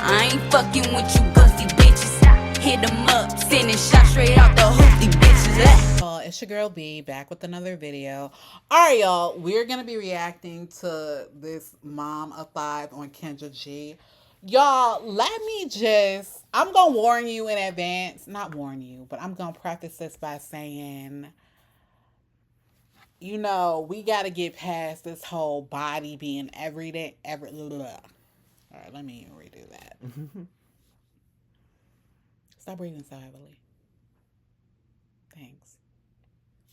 I ain't fucking with you gusty bitches. Hit them up, sending shots straight out the hoopty bitches. It's your girl B back with another video. Alright, y'all, we're gonna be reacting to this Mom of Five on Kendra G. Y'all, I'm gonna warn you in advance. Not warn you, but I'm gonna preface this by saying, we gotta get past this whole body being everyday. Alright, let me redo that. Stop breathing so heavily. Thanks.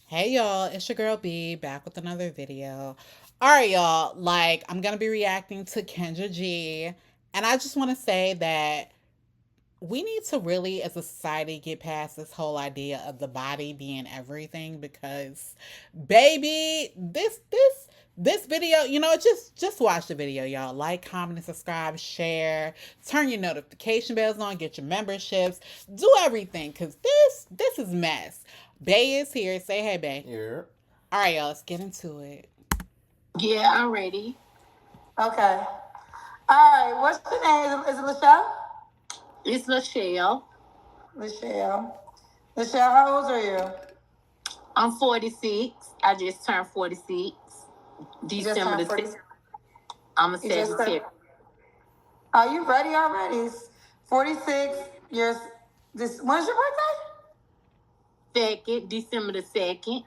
Hey y'all, it's your girl B back with another video. Alright y'all, I'm gonna be reacting to Kendra G, and I just want to say that we need to really as a society get past this whole idea of the body being everything, because baby, this video, just watch the video, y'all. Like, comment, and subscribe, share, turn your notification bells on, get your memberships, do everything, because this is mess. Bay is here. Say hey, Bay. Yeah. All right, y'all, let's get into it. Yeah, I'm ready. Okay. All right, what's your name? Is it Lachelle? It's Lachelle. Lachelle, how old are you? I'm 46. I just turned 46. December the 6th. I'm a Sagittarius. Are you ready already? 46 years. When's your birthday? December the 2nd.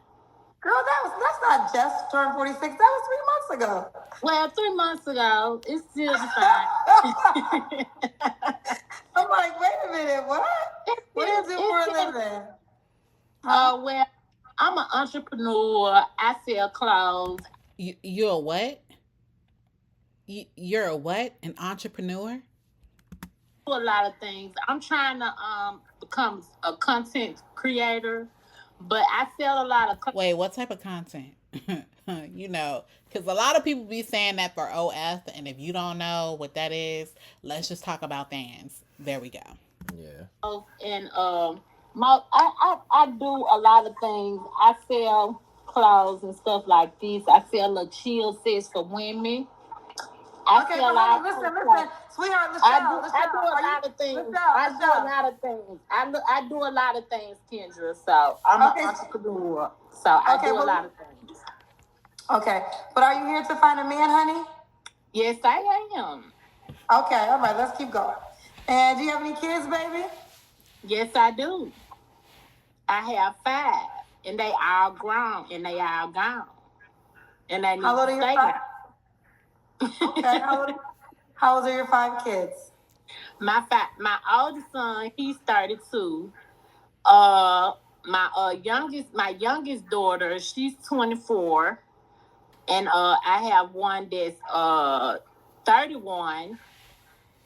Girl, that's not just turned 46. That was 3 months ago. Well, 3 months ago. It's still the fine. I'm like, wait a minute, what? What do you do for a living? Well, I'm an entrepreneur. I sell clothes. You're a what? You're a what? An entrepreneur? Do a lot of things. I'm trying to become a content creator, but I sell a lot of. Wait, what type of content? Because a lot of people be saying that for OF, and if you don't know what that is, let's just talk about fans. There we go. Yeah. And I do a lot of things. I sell clothes and stuff like this. I sell Lachelle sets for women. Okay, but listen, sweetheart, Lachelle, I do a lot of things. I do a lot of things, Kendra. So I'm an entrepreneur. So I do a lot of things. Okay, but are you here to find a man, honey? Yes, I am. Okay, all right, let's keep going. And do you have any kids, baby? Yes, I do. I have 5, and they all grown, and they all gone. And they need how old are your 5? Okay, how old are your 5 kids? My oldest son, he's 32. My youngest daughter, she's 24, and I have one that's 31,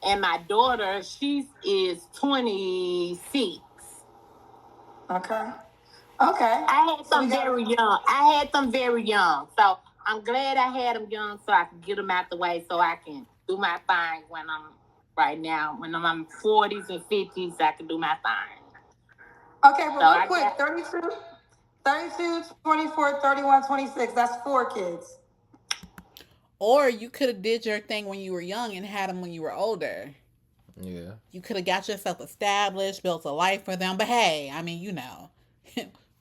and my daughter, she is 26. Okay. I had them very young. So I'm glad I had them young, so I can get them out the way, so I can do my thing when I'm when I'm 40s and 50s. I can do my thing. Okay, but so real quick, 32, 24, 31, 26. That's 4 kids. Or you could have did your thing when you were young and had them when you were older. Yeah. You could have got yourself established, built a life for them. But hey,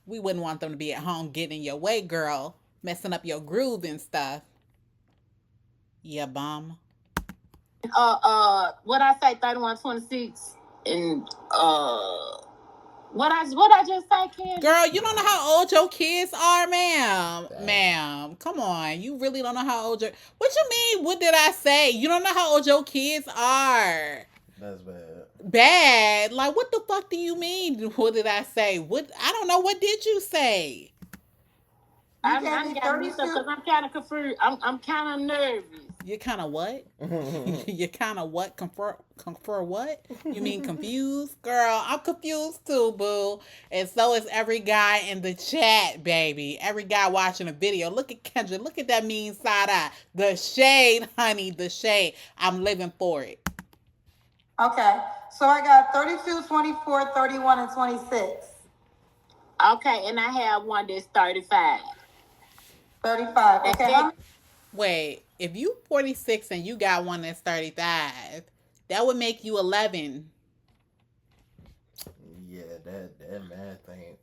we wouldn't want them to be at home getting in your way, girl, messing up your groove and stuff. Yeah, bum. What I say, 31, 26, and what I just say, Ken? Girl, you don't know how old your kids are, ma'am. Ma'am, come on. You really don't know how old your... What you mean, what did I say? You don't know how old your kids are. That's bad. Bad? Like, what the fuck do you mean? What did I say? I don't know. What did you say? I'm got mixed up because I'm kind of confused. I'm kind of nervous. You're kind of what? You're kind of what? Confer what? You mean confused? Girl, I'm confused too, boo. And so is every guy in the chat, baby. Every guy watching a video. Look at Kendra. Look at that mean side eye. The shade, honey. The shade. I'm living for it. Okay. So I got 32, 24, 31, and 26. Okay. And I have one that's 35. 35. Okay. Wait, if you 46 and you got one that's 35, That would make you 11. Yeah, that math thing.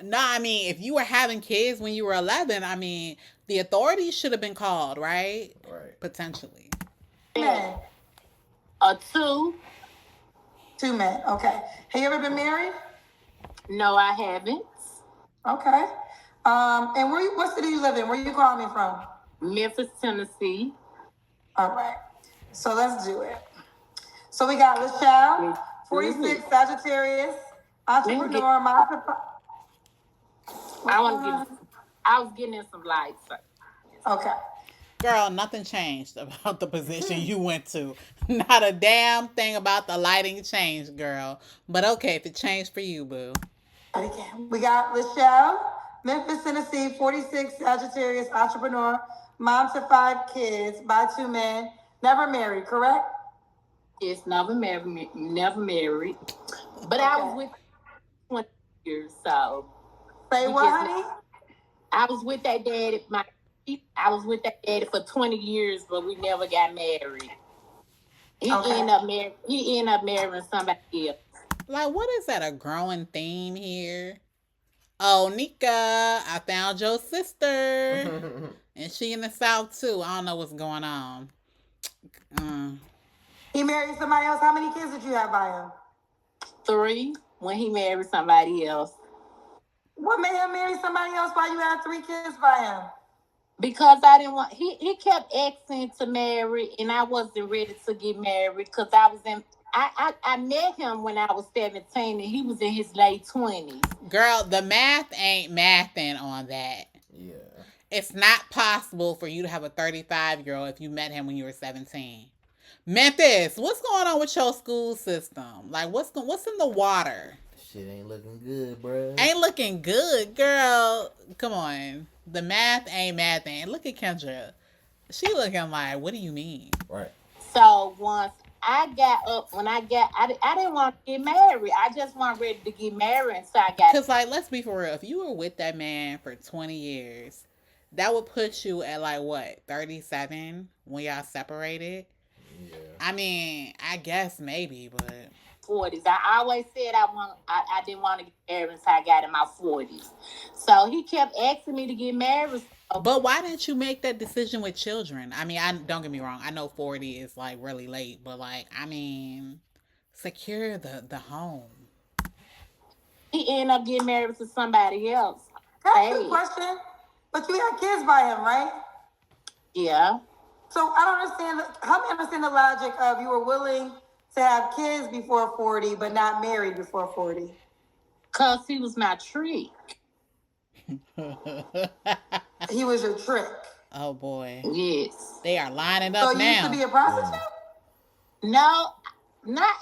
No, I mean, if you were having kids when you were 11, I mean, the authorities should have been called, right? Right. Potentially. Men. Two. 2 men. Okay. Have you ever been married? No, I haven't. Okay. And what city you live in? Where you calling me from? Memphis, Tennessee. All right. So let's do it. So we got Lachelle, 46, Sagittarius, entrepreneur, I was getting in some lights. Okay. Girl, nothing changed about the position you went to. Not a damn thing about the lighting changed, girl. But okay, if it changed for you, boo. Okay. We got Lachelle, Memphis, Tennessee, 46, Sagittarius, entrepreneur, mom to 5 kids by 2 men, never married, correct? Yes, never married. But I was with 20 years, so. Say what, honey? I was with that daddy. I was with that daddy for 20 years, but we never got married. He ended up marrying somebody else. Like, what is that? A growing theme here? Oh, Nika, I found your sister, and she in the South too. I don't know what's going on. He married somebody else. How many kids did you have by him? 3 when he married somebody else. What made him marry somebody else while you had 3 kids by him? Because I didn't want. He kept asking to marry, and I wasn't ready to get married because I was in. I met him when I was 17, and he was in his late 20s. Girl, the math ain't mathing on that. Yeah. It's not possible for you to have a 35-year-old if you met him when you were 17. Memphis, what's going on with your school system? Like, what's in the water? Shit ain't looking good, bro. Ain't looking good, girl. Come on. The math ain't mathing. Look at Kendra. She looking like, what do you mean? Right. So once I got up, I didn't want to get married. I just wasn't ready to get married, so I got. Because, like, let's be for real. If you were with that man for 20 years, that would put you at, like, what, 37 when y'all separated? Yeah. I mean, I guess maybe, but 40s. I always said I didn't want to get married until I got in my 40s. So he kept asking me to get married. But why didn't you make that decision with children? I mean, don't get me wrong. I know 40 is like really late, but like, I mean, secure the home. He ended up getting married to somebody else. That's a good question. But you had kids by him, right? Yeah. So I don't understand. Help me understand the logic of you were willing to have kids before 40, but not married before 40. Because he was my trick. He was your trick. Oh boy. Yes. They are lining up now. So you used to be a prostitute? No, not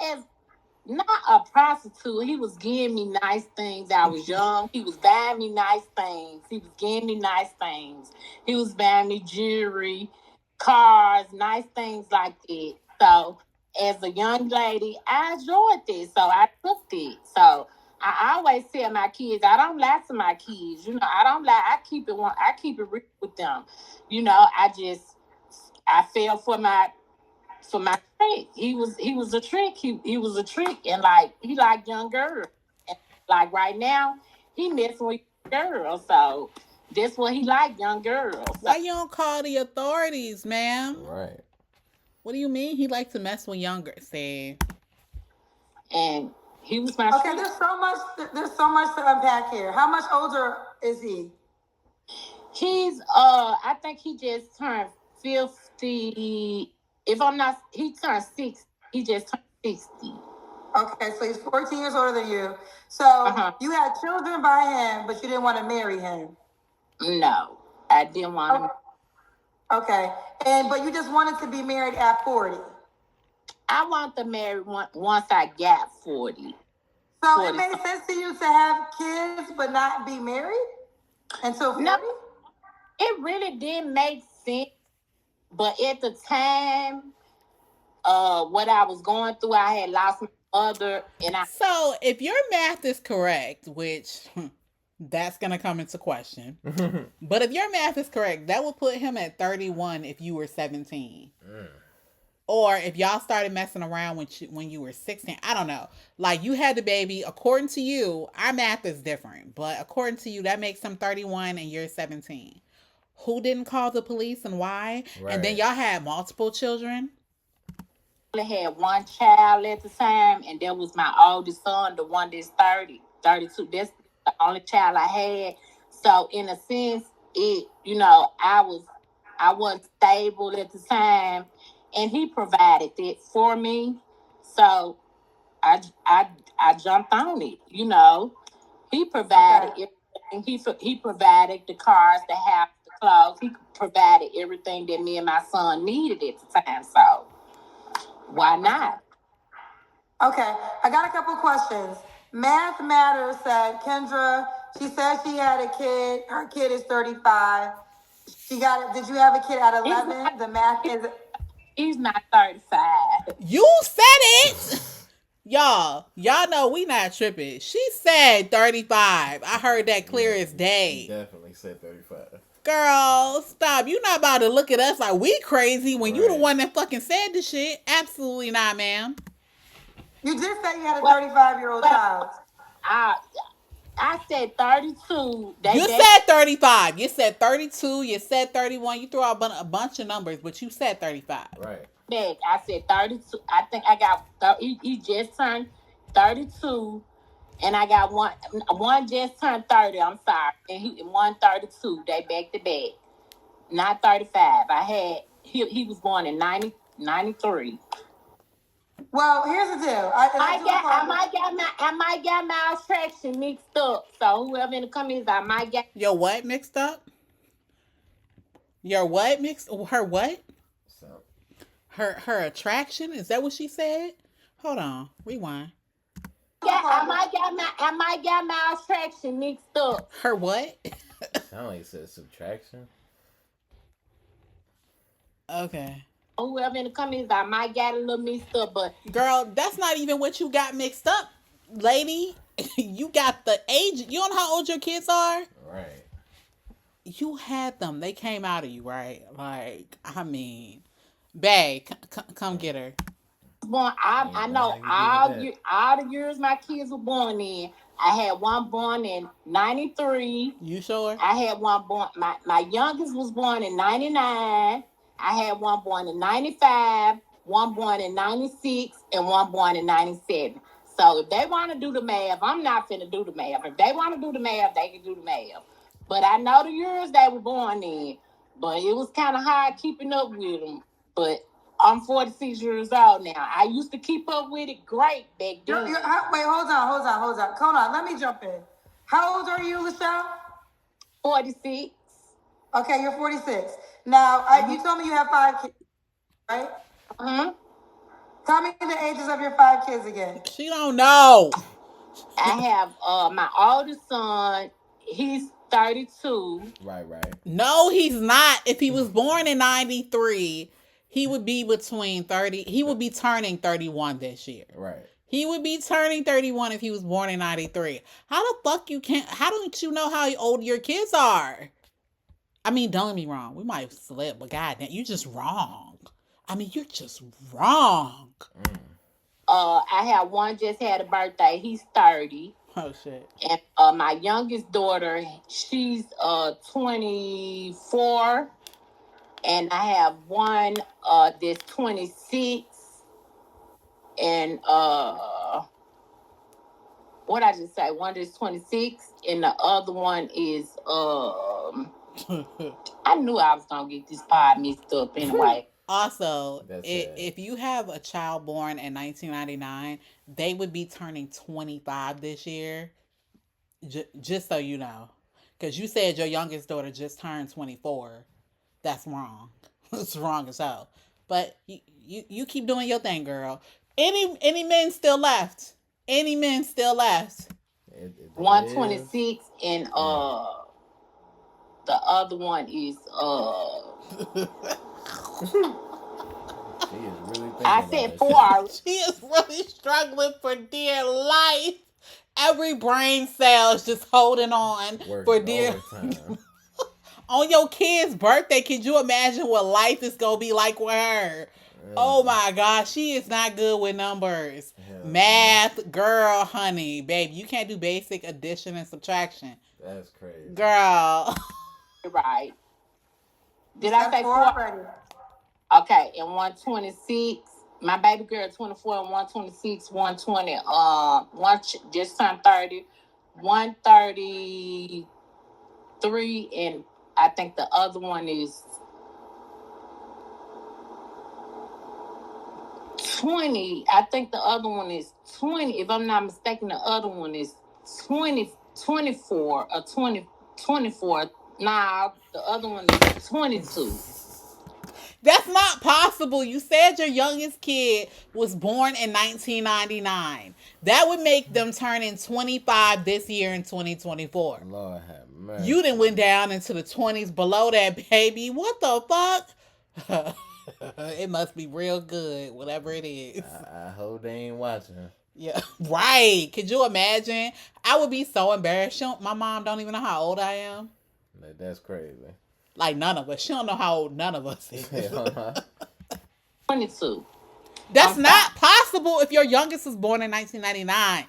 a prostitute. He was giving me nice things. I was young. He was buying me nice things. He was giving me nice things. He was buying me jewelry, cars, nice things like that. So as a young lady, I enjoyed this. So I took it. So I always tell my kids, I don't lie to my kids. You know, I don't lie. I keep it real with them. You know, I fell for my trick. He was a trick. He was a trick, and like he liked young girls. And like right now, he messing with girls. So that's what he liked, young girls. So, why you don't call the authorities, ma'am? Right. What do you mean he likes to mess with younger? Say. And he was my okay. There's so much to unpack here. How much older is he? He's I think he just turned 50. If I'm not, he turned 60. He just turned 60. Okay, so he's 14 years older than you. So you had children by him, but you didn't want to marry him. No, I didn't want to. Okay, but you just wanted to be married at 40. I want to marry once I got 40. So 40. It made sense to you to have kids but not be married until 40? No, it really didn't make sense. But at the time, what I was going through, I had lost my mother, So if your math is correct, which that's gonna come into question, but if your math is correct, that would put him at 31 if you were 17. or if y'all started messing around when you were 16, I don't know. Like you had the baby, according to you, our math is different, but according to you, that makes him 31 and you're 17. Who didn't call the police and why? Right. And then y'all had multiple children. I had one child at the time, and that was my oldest son, the one that's 30, 32. That's the only child I had. So in a sense, I wasn't stable at the time, and he provided it for me. So I jumped on it. He provided everything. He provided the cars, the house, the clothes. He provided everything that me and my son needed at the time. So why not? Okay, I got a couple questions. Math Matters said, Kendra, she said she had a kid. Her kid is 35. She got it. Did you have a kid at 11? The math is... He's not 35. You said it. Y'all know we not tripping. She said 35. I heard that clear as day. She definitely said 35. Girl, stop. You not about to look at us like we crazy when you the one that fucking said the shit. Absolutely not, ma'am. You just said you had a 35-year-old child. I said 32. You said 35. You said 32. You said 31. You threw out a bunch of numbers, but you said 35. Right. I said 32. I think I got, he just turned 32. And I got one just turned 30, I'm sorry. And one 32. They back to back. Not 35. He was born in 93. Well, here's the deal. I might get my attraction mixed up. So whoever in the comments, I might get... Your what mixed up? Your what mixed? Her what? So. Her attraction? Is that what she said? Hold on. Rewind. Yeah, I might get my attraction mixed up. Her what? Sound like it said subtraction. Okay. Whoever in the comments, I might get a little mixed up, but... Girl, that's not even what you got mixed up, lady. You got the age. You don't know how old your kids are? Right. You had them. They came out of you, right? Like, I mean, bae, come get her. Born, I know all the years my kids were born in. I had one born in 93. You sure? I had one born, my youngest was born in 99. I had one born in 95, one born in 96, and one born in 97. So if they want to do the math, I'm not finna do the math. If they want to do the math, they can do the math. But I know the years they were born in. But it was kind of hard keeping up with them. But I'm 46 years old now. I used to keep up with it great back then. Wait, hold on. Hold on, let me jump in. How old are you, Lachelle? 46. Okay, you're 46. Now, you told me you have 5 kids, right? Mm-hmm. Tell me the ages of your 5 kids again. She don't know. I have my oldest son, he's 32. Right. No, he's not. If he was born in 93, he would be between 30. He would be turning 31 this year. Right. He would be turning 31 if he was born in 93. How the fuck how don't you know how old your kids are? I mean, don't get me wrong. We might slip, but goddamn, you're just wrong. I mean, you're just wrong. I have one just had a birthday. He's 30. Oh, shit. And my youngest daughter, she's 24. And I have one that's 26. And what I just say? One that's 26. And the other one is... I knew I was going to get this pod mixed up anyway. Also, if you have a child born in 1999, they would be turning 25 this year. Just so you know. Because you said your youngest daughter just turned 24. That's wrong. It's wrong as hell. But you keep doing your thing, girl. Any men still left? Any men still left? 126 and the other one is She is really I said 4. She is really struggling for dear life. Every brain cell is just holding on for dear. On your kid's birthday, could you imagine what life is gonna be like with her? Oh my gosh, she is not good with numbers. Hell Math, girl, honey, babe, you can't do basic addition and subtraction. That's crazy. Girl. Right. Did That's I say 4 four? already. Okay, and 126. My baby girl 24 and 126, 120. Just turned 30. 133, and I think the other one is 20. I think the other one is 20. If I'm not mistaken, the other one is 20, 24 or 20, 24. Nah, the other one is 22. That's not possible. You said your youngest kid was born in 1999. That would make them turning 25 this year in 2024. Lord have mercy. You done went down into the 20s below that, baby. What the fuck? It must be real good, whatever it is. I hope they ain't watching. Yeah, right. Could you imagine? I would be so embarrassed. My mom don't even know how old I am. That's crazy. Like none of us. She don't know how old none of us is. 22. That's not possible if your youngest was born in 1999.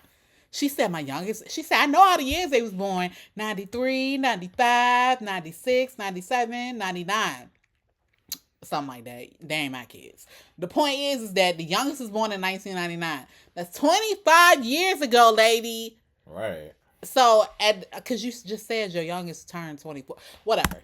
She said my youngest, she said, I know all the years they was born. 93, 95, 96, 97, 99. Something like that. They ain't my kids. The point is that the youngest was born in 1999. That's 25 years ago, lady. Right. So, because you just said your youngest turned 24. Whatever.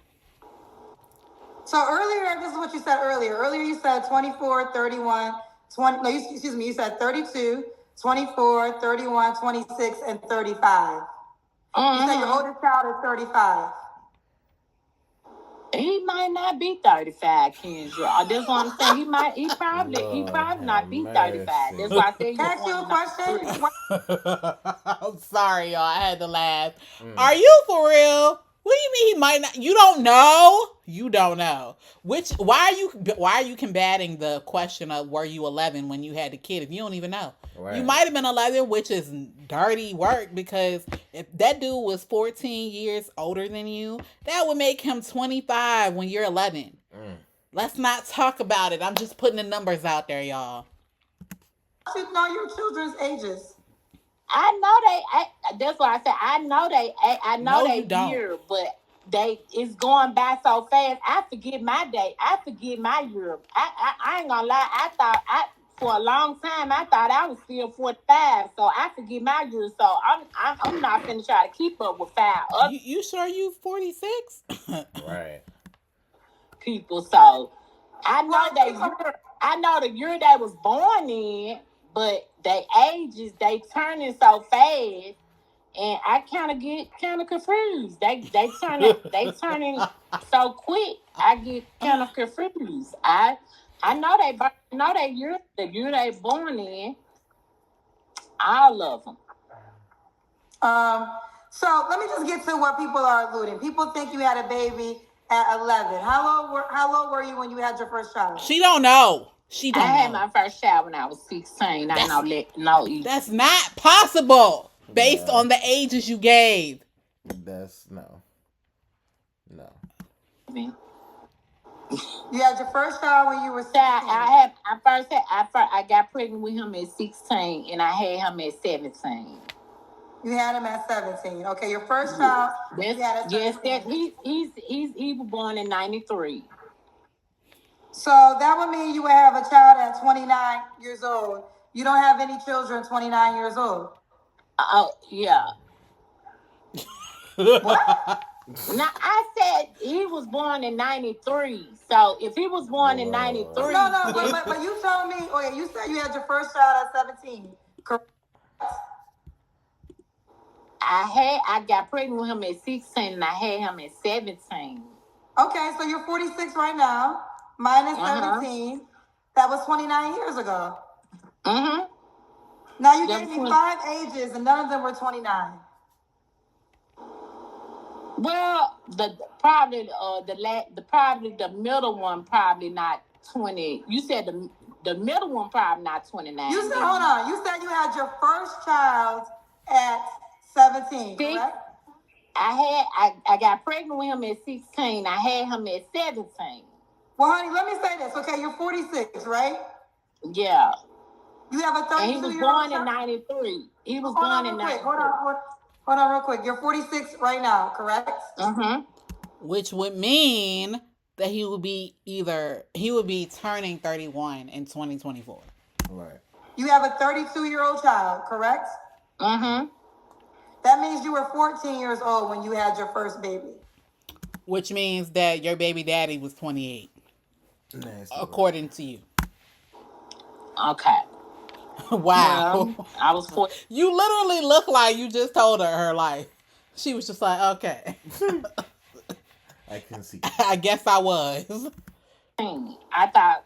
So earlier, this is what you said earlier. Earlier you said 24, 31, 20. No, excuse me. You said 32, 24, 31, 26, and 35. You said your oldest child is 35. He might not be 35, Kendra. That's what I'm saying. He probably not be 35. That's why I said Can I ask you a question? I'm sorry, y'all. I had to laugh. Are you for real? What do you mean he might not? You don't know? You don't know. Why are you combating the question of were you 11 when you had the kid if you don't even know? Right. You might have been 11, which is dirty work, because if that dude was 14 years older than you, that would make him 25 when you're 11. Let's not talk about it. I'm just putting the numbers out there, y'all. You should know your children's ages. I know that's why I said I know they year, but it's going by so fast. I forget my day. I forget my year. I ain't gonna lie. I thought for a long time I thought I was still 45, so I forget my year. So I'm not finna try to keep up with 5 You sure you 46? Right. people. So I know the year they was born in, but they ages they turning so fast, and I kind of get confused. They turning so quick. I get kind of confused. I know the year they born in. All of them. So let me just get to what people are alluding. People think you had a baby at 11. How low were you when you had your first child? She don't know. I had my first child when I was 16. That's not possible based on the ages you gave. That's no. You had your first child when you were 16. I got pregnant with him at 16, and I had him at 17. You had him at 17. Okay, your first child. He was born in 93. So that would mean you would have a child at 29 years old. You don't have any children 29 years old. Oh, yeah. What? Now, I said he was born in 93. So if he was born in 93. No, but you told me, you said you had your first child at 17. Correct. I got pregnant with him at 16, and I had him at 17. Okay, so you're 46 right now. Mine is 17. That was 29 years ago. Now you gave me 5 ages, and none of them were 29. Well, the middle one probably not 20. You said the middle one probably not 29. You said hold on. You said you had your first child at 17, correct? I got pregnant with him at 16. I had him at 17. Well, honey, let me say this. Okay, you're 46, right? Yeah. You have a And he was 32-year-old born in 93. He was Hold on born in real quick. 93. Hold on real quick. You're 46 right now, correct? Mm-hmm. Which would mean that he would be turning 31 in 2024. Right. You have a 32-year-old child, correct? Mm-hmm. That means you were 14 years old when you had your first baby. Which means that your baby daddy was 28, Nasty. according to you. Okay. Wow. Well, I was 14. You literally look like you just told her life. She was just like, okay. I can see. I guess I was. I thought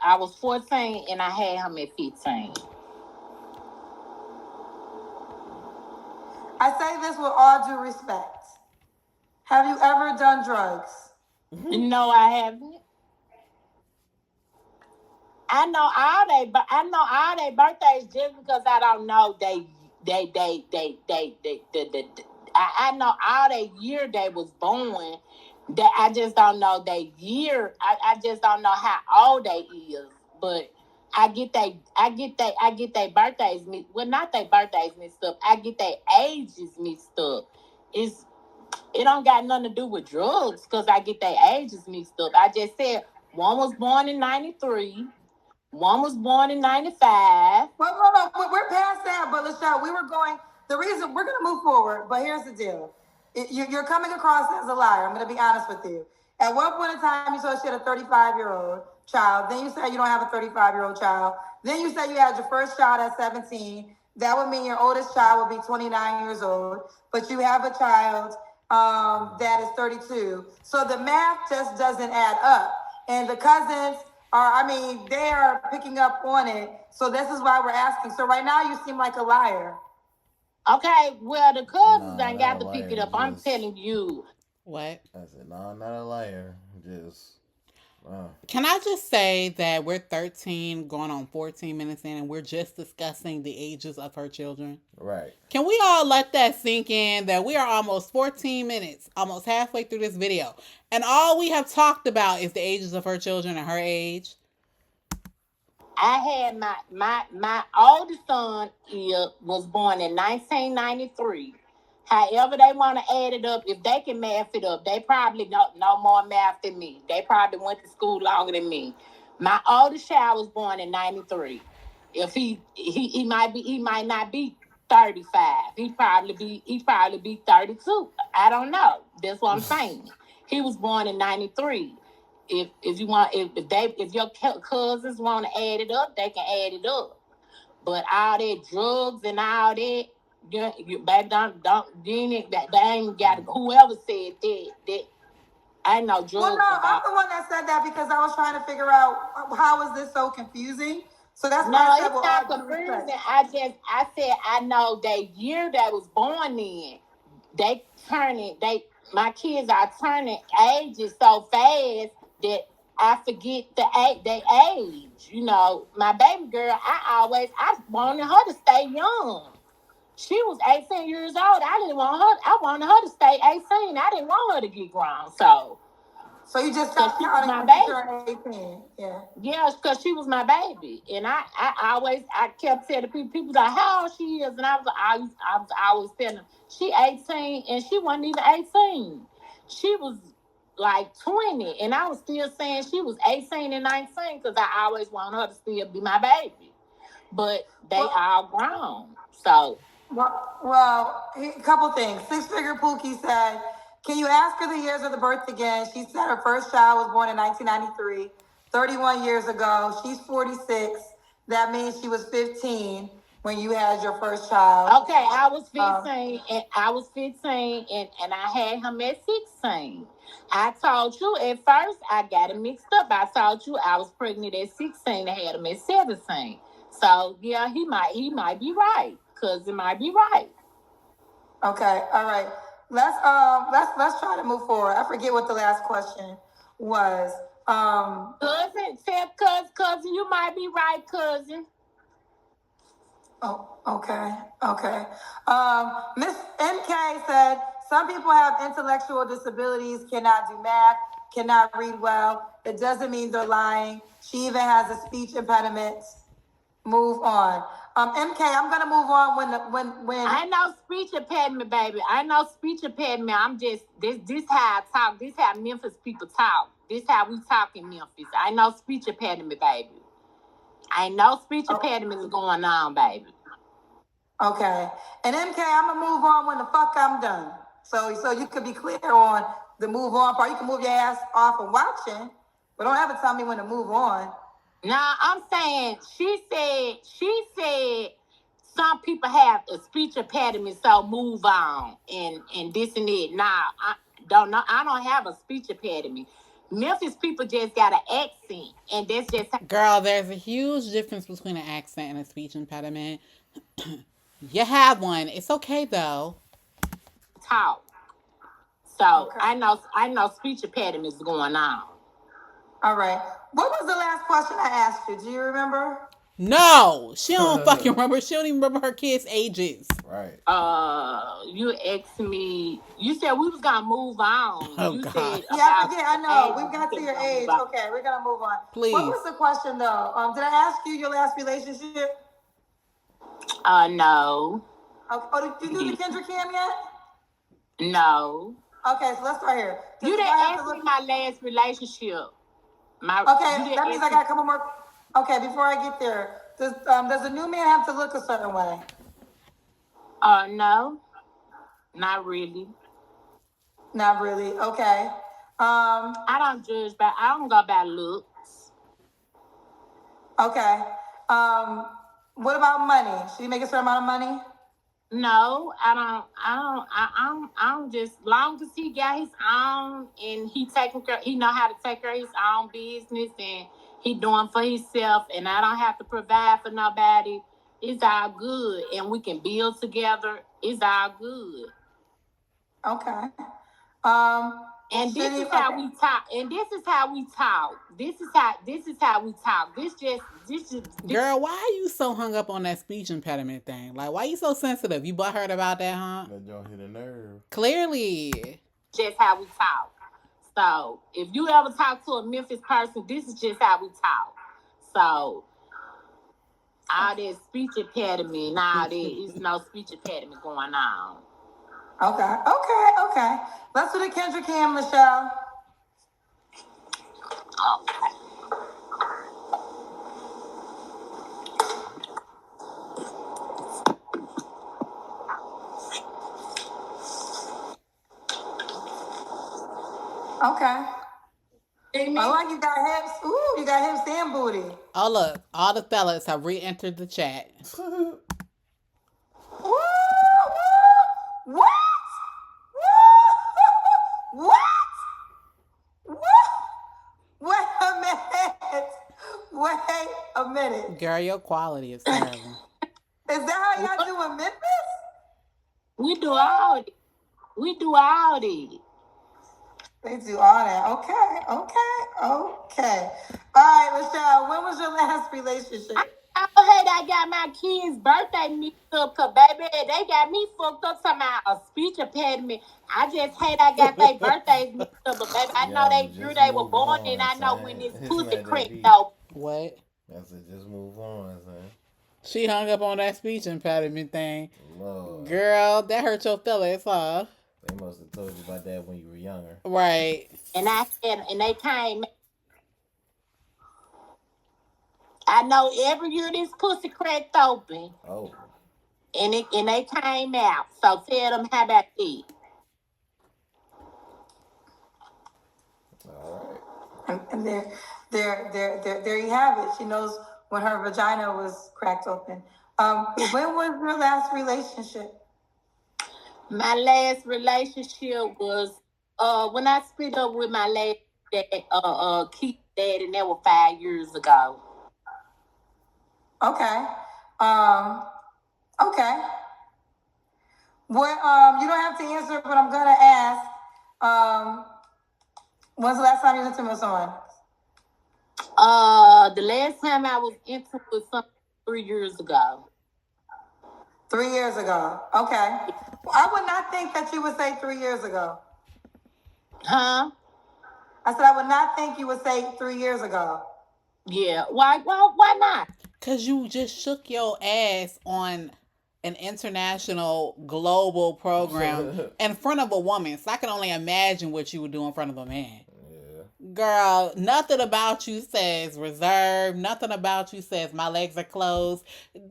I was 14 and I had him at 15. I say this with all due respect. Have you ever done drugs? No, I haven't. I know all their birthdays just because I don't know I know all their year they was born. That I just don't know their year. I just don't know how old they is. But I get their birthdays mixed. Well, not their birthdays mixed up. I get their ages mixed up. It don't got nothing to do with drugs because I get their ages mixed up. I just said one was born in 93. One was born in 95. Well, no, we're past that, but Lachelle, the reason we're going to move forward, but here's the deal. You're coming across as a liar. I'm going to be honest with you. At one point in time, you said she had a 35-year-old child. Then you said you don't have a 35-year-old child. Then you said you had your first child at 17. That would mean your oldest child would be 29 years old, but you have a child that is 32. So the math just doesn't add up. And the cousins they are picking up on it. So this is why we're asking. So right now you seem like a liar. Okay, well, the cousins Nah, ain't not got a to pick liar, it up. I'm just- telling you. What? I said, no, I'm not a liar. Just. Can I just say that we're 13 going on 14 minutes in and we're just discussing the ages of her children? Right. Can we all let that sink in that we are almost 14 minutes, almost halfway through this video, and all we have talked about is the ages of her children and her age? I had my oldest son was born in 1993. However they want to add it up, if they can math it up, they probably know more math than me. They probably went to school longer than me. My oldest child was born in 93. If he might not be 35. He probably be 32. I don't know. That's what I'm saying. He was born in 93. If your cousins want to add it up, they can add it up. But all that drugs and all that, you baby, they ain't got whoever said that I ain't no drugs. Well, no, I'm the one that said that because I was trying to figure out how is this so confusing. So that's why I said, it's well, not confusing. I said I know the year that was born in. My kids are turning ages so fast that I forget their age. You know, my baby girl, I wanted her to stay young. She was 18 years old. I wanted her to stay 18. I didn't want her to get grown. So you just stopped she was counting my when baby. you turned 18. Yeah. Yeah, because she was my baby, and I kept telling people like how old she is, and I was always telling them she 18, and she wasn't even 18. She was like 20, and I was still saying she was 18 and 19 because I always wanted her to still be my baby. But they all grown, so. Well, a couple things. Six Figure Pookie said, can you ask her the years of the birth again? She said her first child was born in 1993, 31 years ago. She's 46. That means she was 15 when you had your first child. Okay, I was 15, and I had him at 16. I told you at first I got it mixed up. I told you I was pregnant at 16 and had him at 17. So yeah, he might be right. Cousin might be right. Okay, all right. Let's try to move forward. I forget what the last question was. Cousin, you might be right, cousin. Oh, okay. Miss MK said some people have intellectual disabilities, cannot do math. cannot read well. It doesn't mean they're lying. She even has a speech impediment. Move on. MK, I'm gonna move on when I know speech impediment, baby. I know speech impediment. I'm just this how I talk. This how Memphis people talk. This how we talk in Memphis. I know speech impediment, baby. I know speech impediment is going on, baby. Okay. And MK, I'm gonna move on when the fuck I'm done. So you could be clear on the move on part. You can move your ass off of watching, but don't ever tell me when to move on. Nah, I'm saying she said some people have a speech impediment, so move on and this and that. Nah, I don't know. I don't have a speech impediment. Memphis people just got an accent, and that's just Girl, there's a huge difference between an accent and a speech impediment. You have one. It's okay though. talk. So Okay. I know speech impediment is going on. All right. What was the last question I asked you? Do you remember? No, she don't fucking remember. She don't even remember her kids' ages. Right. You asked me. You said we was gonna move on. Oh, you God. said Yeah, I about forget. I know. age. We've got to You your said age. move on. Okay, we're gonna move on. Please. What was the question though? Did I ask you your last relationship? No. Okay. Oh, did you do the Kendra Cam yet? No. Okay, so let's start here. You didn't ask me my last relationship. Okay, that means I got a couple more. Okay, before I get there, does a new man have to look a certain way? No, not really. Not really. Okay. I don't judge I don't go by looks. Okay. What about money? Should he make a certain amount of money? No, I'm just long as he got his own and he know how to take care of his own business and he doing for himself and I don't have to provide for nobody. It's all good and we can build together. It's all good. Okay. And this is how we talk. And this is how we talk. This is how we talk. This Girl, why are you so hung up on that speech impediment thing? Like, why you so sensitive? You butthurt about that, huh? That don't hit a nerve. Clearly. just how we talk. So if you ever talk to a Memphis person, this is just how we talk. So all that speech impediment and all that, is no speech impediment going on. Okay. Let's do the Kendra Cam, Lachelle. Okay. I like you got hips. Ooh, you got hips and booty. Oh, look. All the fellas have re-entered the chat. Woo, woo. What? Woo. What? Wait a minute. Wait a minute. Girl, your quality is terrible. Is that how y'all do in Memphis? We do all that. We do all that. They do all that. Okay. All right, Lachelle, when was your last relationship? I hate I got my kids' birthday mixed up because, baby, they got me fucked up talking about a speech impediment. I just hate I got their birthdays mixed up, but, baby, I know they year they were born and I know when this pussy cracked open. What? That's it. Just move on, son. She hung up on that speech impediment thing. Lord. Girl, that hurt your feelings, huh? They must have told you about that when you were younger. Right. And they came. I know every year this pussy cracked open. Oh. And they came out. So tell them how about that. All right. And there you have it. She knows when her vagina was cracked open. When was your last relationship? My last relationship was when I split up with my last dad, Keith dad, and that was 5 years ago. Okay. Okay. What you don't have to answer, but I'm gonna ask. When's the last time you was intimate with someone? The last time I was intimate with someone 3 years ago. 3 years ago. Okay. I would not think that you would say 3 years ago. Huh? I said I would not think you would say 3 years ago. Yeah. Why? Well, why not? Cause you just shook your ass on an international global program in front of a woman. So I can only imagine what you would do in front of a man. Yeah. Girl, nothing about you says reserved. Nothing about you says my legs are closed.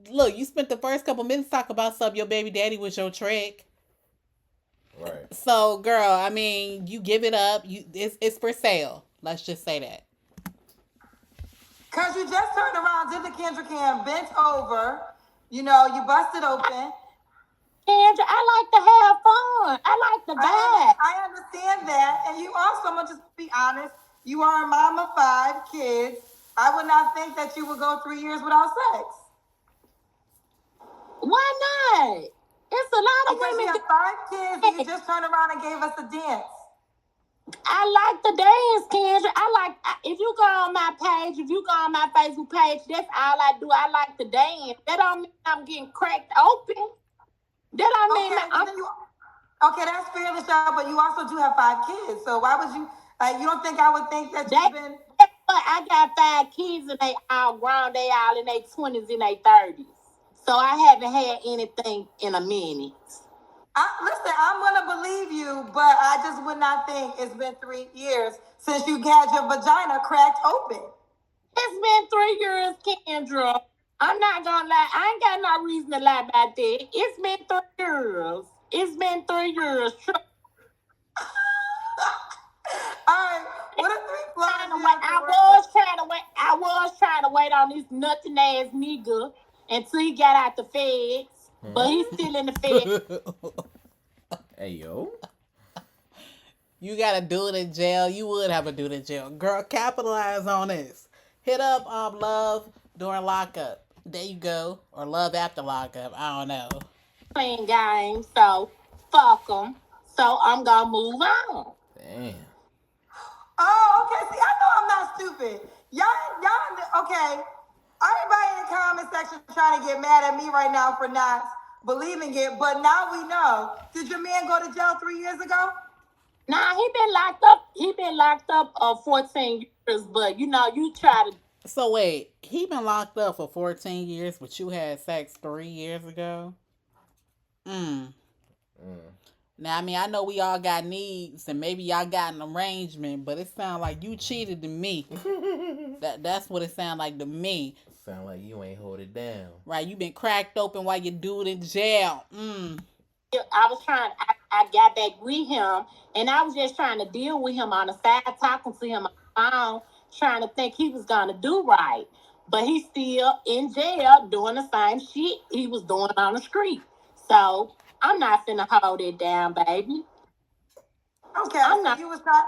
Look, you spent the first couple minutes talking about something your baby daddy was your trick. Right. So, girl, I mean, you give it up. It's for sale. Let's just say that. Cause you just turned around, did the Kendra can, bent over, you know, you busted open. Kendra, I like to have fun. I like to vibe. I understand that. And you also, I'm gonna just be honest, you are a mom of 5 kids. I would not think that you would go 3 years without sex. Why not? It's a lot of Because women. you have 5 kids and you just turned around and gave us a dance. I like the dance, Kendra. If you go on my page, if you go on my Facebook page, that's all I do. I like to dance. That don't mean I'm getting cracked open. That don't mean okay, that's fair, Lachelle, but you also do have 5 kids. So why would you, you don't think I would think that you've been... I got 5 kids and they all grown. They all in their 20s and their 30s. So I haven't had anything in a minute. Listen, I'm going to believe you, but I just would not think it's been 3 years since you had your vagina cracked open. It's been 3 years, Kendra. I'm not going to lie. I ain't got no reason to lie about that. It's been 3 years. It's been 3 years. All right. What are 3 flaws? I was trying to wait on this nothing ass nigga until he got out the feds. But he's still in the feds. Hey, yo. You gotta do it in jail. You would have a do it in jail. Girl, capitalize on this. Hit up love during lockup. There you go. Or love after lockup. I don't know. Playing games, so fuck them. So I'm gonna move on. Damn. Oh, okay. See, I know I'm not stupid. Y'all, okay. Everybody in the comment section trying to get mad at me right now for not believing it, but now we know. Did your man go to jail 3 years ago? Nah, he been locked up. He been locked up 14 years, but you know, you try to. So wait, he been locked up for 14 years, but you had sex 3 years ago? Now, I mean, I know we all got needs, and maybe y'all got an arrangement, but it sounds like you cheated to me. That's what it sounds like to me. Sound like you ain't hold it down. Right, you been cracked open while you do it in jail. I was trying. I got back with him, and I was just trying to deal with him on the side, talking to him on the phone, trying to think he was gonna do right, but he's still in jail doing the same shit he was doing on the street. So I'm not finna hold it down, baby. Okay, you was not.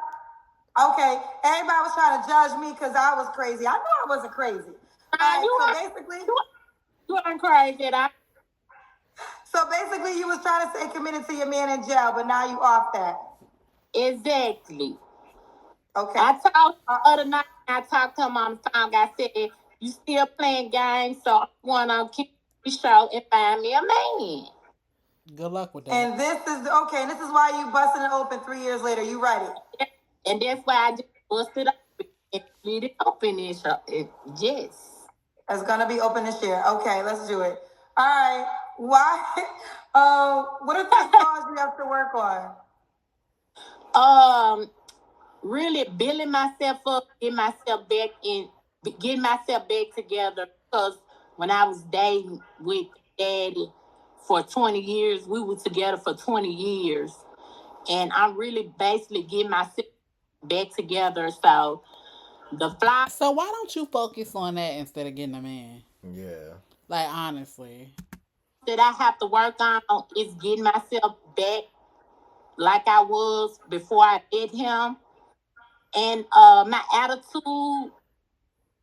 Okay, everybody was trying to judge me because I was crazy. I knew I wasn't crazy. You weren't crazy. So basically, you was trying to stay committed to your man in jail, but now you off that. Exactly. Okay. I talked the other night. I talked to him on the phone. I said, "You still playing games? So I'm going on the show and find me a man." Good luck with that. And this is okay. And this is why you busted it open 3 years later. You right it. And that's why I just busted up and split it open and show. Yes. It's gonna be open this year. Okay, let's do it. All right. Why? What are the flaws you have to work on? Really building myself up, getting myself back together. Because when I was dating with Daddy for 20 years, we were together for 20 years, and I'm really basically getting myself back together. So the fly. So why don't you focus on that instead of getting a man? Yeah. Like, honestly. That I have to work on is getting myself back like I was before I met him. And my attitude,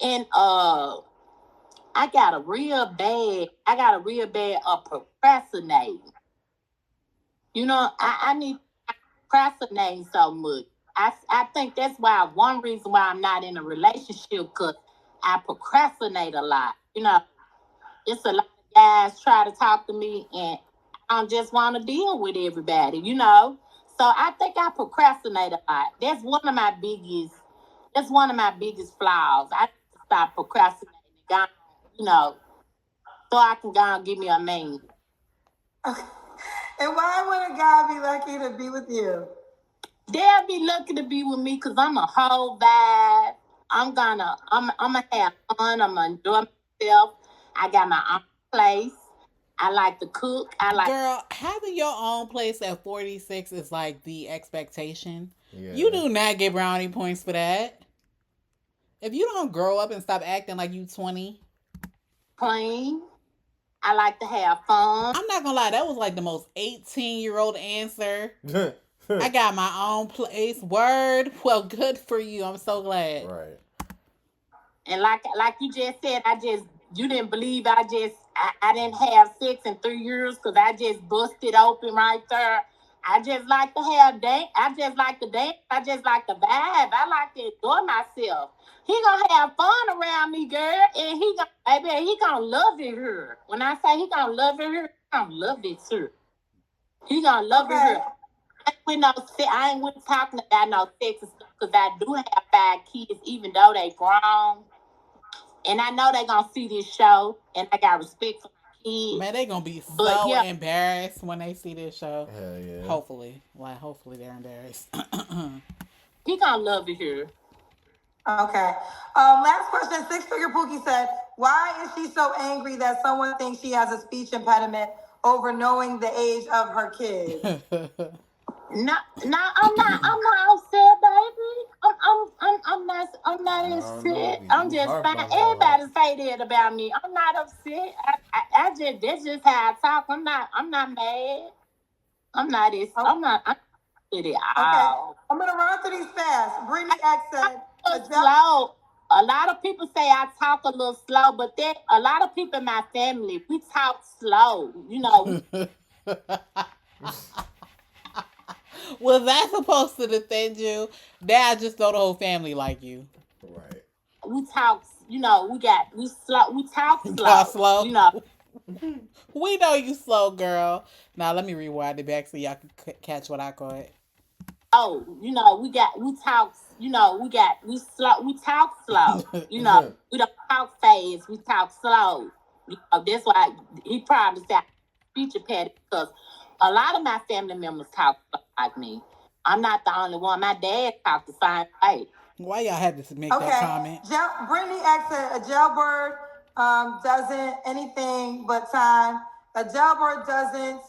and I got a real bad of procrastinating. You know, I need to procrastinate so much. I think that's why one reason why I'm not in a relationship, because I procrastinate a lot. You know, it's a lot of guys try to talk to me, and I don't just want to deal with everybody, you know. So I think I procrastinate a lot. That's one of my biggest flaws. I need to stop procrastinating, and you know, so I can go and give me a man. And why would a guy be lucky to be with you? They'll be lucky to be with me because I'm a whole vibe. I'm gonna have fun. I'm gonna enjoy myself. I got my own place. I like to cook. Girl, having your own place at 46 is like the expectation. Yeah. You do not get brownie points for that. If you don't grow up and stop acting like you 20. Clean. I like to have fun. I'm not gonna lie, that was like the most 18-year-old answer. I got my own place. Word. Well, good for you. I'm so glad. Right. And like you just said, you didn't believe I didn't have sex in 3 years because I just busted open right there. I just like to have dance. I just like to dance. I just like to vibe. I like to enjoy myself. He gonna have fun around me, girl, and he gonna love it here. When I say he gonna love it here, he gonna love it here. He gonna love it here. I ain't with talking about no sex and stuff because I do have 5 kids, even though they grown. And I know they gonna see this show, and I got respect for my kids. Man, they gonna be so embarrassed when they see this show. Hell yeah. Hopefully they're embarrassed. He gonna love it here. Okay. Last question. Six Figure Pookie said, "Why is she so angry that someone thinks she has a speech impediment over knowing the age of her kids?" No, I'm not upset, baby. I'm not upset. I'm just fine. Everybody say that about me. I'm not upset. That's just how I talk. I'm not mad. I'm not at all. Okay. I'm gonna run through these fast. Brittany X said, slow. A lot of people say I talk a little slow, but a lot of people in my family, we talk slow. You know. Was that supposed to defend you? Now I just know the whole family like you. Right. We talk, we talk slow. Talk slow? You know. We know you slow, girl. Now let me rewind it back so y'all can catch what I caught. Oh, we talk slow. We don't talk fast. We talk slow. That's why he probably said speech impediment because a lot of my family members talk like me. I'm not the only one. My dad talked the same way. Why y'all had to make that comment? Brittany asked a jailbird doesn't anything but time. A jailbird doesn't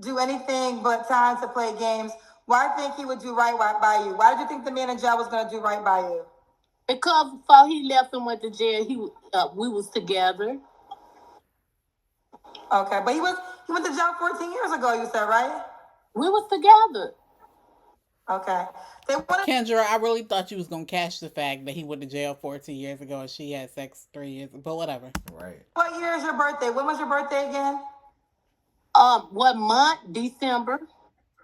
do anything but time to play games. Why think he would do right by you? Why did you think the man in jail was going to do right by you? Because before he left and went to jail, we was together. Okay, but he went to jail 14 years ago, you said, right? We was together. Okay. Kendra, I really thought you was going to catch the fact that he went to jail 14 years ago and she had sex 3 years ago, but whatever. Right. What year is your birthday? When was your birthday again? What month? December.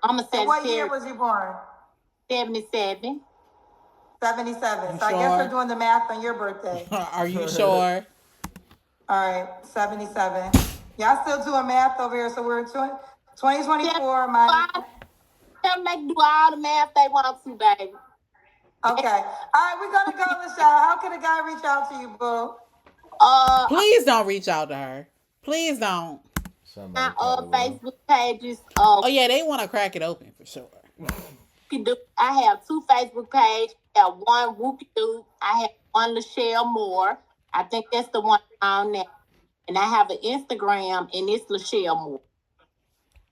I'm going to say what year was you born? 77. 77. So I guess we're doing the math on your birthday. Are you sure? All right, 77. Y'all still doing math over here, so we're in 2024. They'll make do all the math they want to, baby. Okay. All right, we're going to go, Lachelle. How can a guy reach out to you, boo? Please don't reach out to her. Please don't. My Facebook pages. Oh, yeah, they want to crack it open for sure. I have 2 Facebook pages. I have one Whoopi Doo. I have one Lachelle Moore. I think that's the one on there. And I have an Instagram, and it's Lachelle Moore.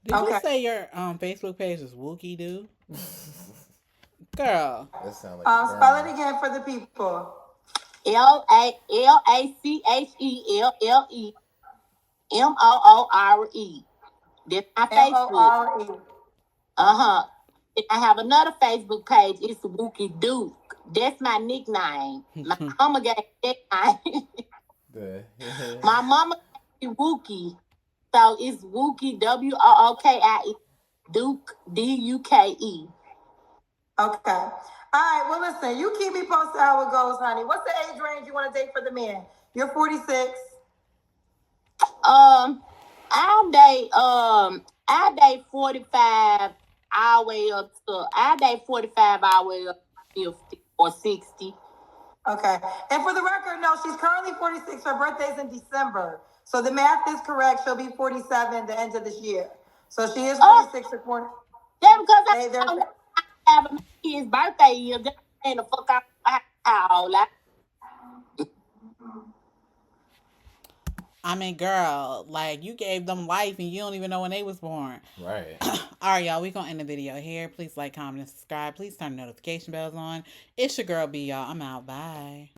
Did you say your Facebook page is Wookie Doo? Girl. That sound like spell it again for the people. LACHELLE That's my Facebook. And I have another Facebook page. It's Wookie Duke. That's my nickname. My mama gave me that name. My mama gave me Wookie. So it's Wookie, WOOKIE, Duke, DUKE. Okay. All right. Well, listen, you keep me posted how it goes, honey. What's the age range you want to date for the man? You're 46. I date 45. all the way up to, I date 45 all the way up to 50 or 60. Okay. And for the record, no, she's currently 46. Her birthday's in December. So the math is correct. She'll be 47 the end of this year. So she is 46 or 40. Yeah, because I have a kid's birthday year. Just the fuck out how like. I mean, girl, like, you gave them life and you don't even know when they was born. Right. All right, y'all, we gonna end the video here. Please like, comment, and subscribe. Please turn notification bells on. It's your girl B, y'all. I'm out. Bye.